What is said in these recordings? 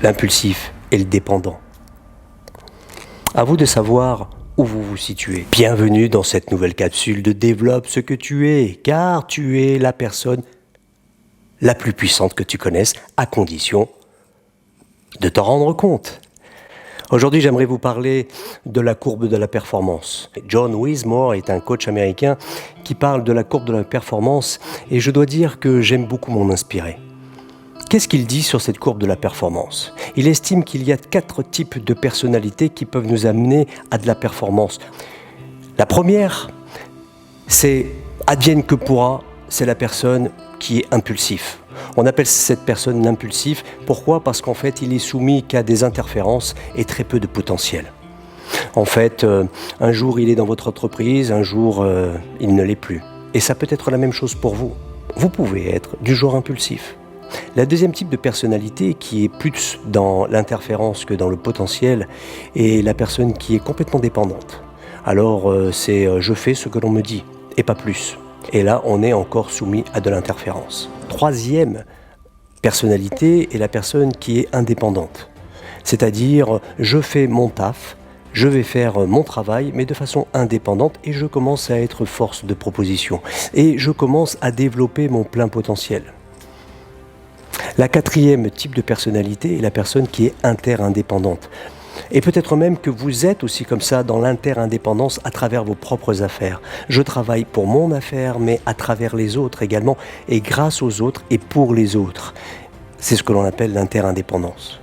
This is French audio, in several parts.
l'impulsif et le dépendant. À vous de savoir où vous vous situez. Bienvenue dans cette nouvelle capsule de Développe ce que tu es, car tu es la personne la plus puissante que tu connaisses, à condition de t'en rendre compte. Aujourd'hui, j'aimerais vous parler de la courbe de la performance. John Wismore est un coach américain qui parle de la courbe de la performance et je dois dire que j'aime beaucoup m'en inspirer. Qu'est-ce qu'il dit sur cette courbe de la performance ? Il estime qu'il y a 4 types de personnalités qui peuvent nous amener à de la performance. La première, c'est advienne que pourra, c'est la personne qui est impulsif. On appelle cette personne l'impulsif. Pourquoi ? Parce qu'en fait, il est soumis qu'à des interférences et très peu de potentiel. En fait, un jour, il est dans votre entreprise, un jour, il ne l'est plus. Et ça peut être la même chose pour vous. Vous pouvez être du genre impulsif. La deuxième type de personnalité, qui est plus dans l'interférence que dans le potentiel, est la personne qui est complètement dépendante. Alors, c'est je fais ce que l'on me dit, et pas plus. Et là, on est encore soumis à de l'interférence. Troisième personnalité est la personne qui est indépendante. C'est-à-dire, je fais mon taf, je vais faire mon travail, mais de façon indépendante, et je commence à être force de proposition. Et je commence à développer mon plein potentiel. La quatrième type de personnalité est la personne qui est interindépendante. Et peut-être même que vous êtes aussi comme ça dans l'interindépendance à travers vos propres affaires. Je travaille pour mon affaire, mais à travers les autres également, et grâce aux autres et pour les autres. C'est ce que l'on appelle l'interindépendance.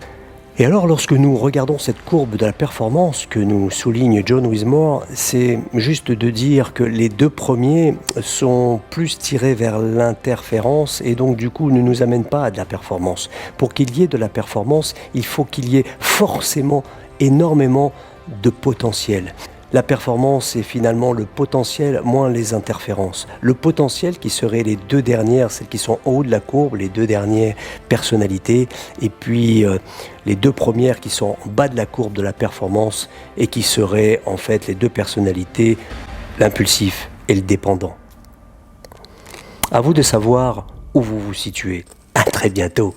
Et alors, lorsque nous regardons cette courbe de la performance que nous souligne John Wismore, c'est juste de dire que les 2 premiers sont plus tirés vers l'interférence et donc du coup ne nous amènent pas à de la performance. Pour qu'il y ait de la performance, il faut qu'il y ait forcément énormément de potentiel. La performance est finalement le potentiel moins les interférences. Le potentiel qui serait les 2 dernières, celles qui sont en haut de la courbe, les 2 dernières personnalités, et puis les 2 premières qui sont en bas de la courbe de la performance et qui seraient en fait les 2 personnalités, l'impulsif et le dépendant. À vous de savoir où vous vous situez. À très bientôt.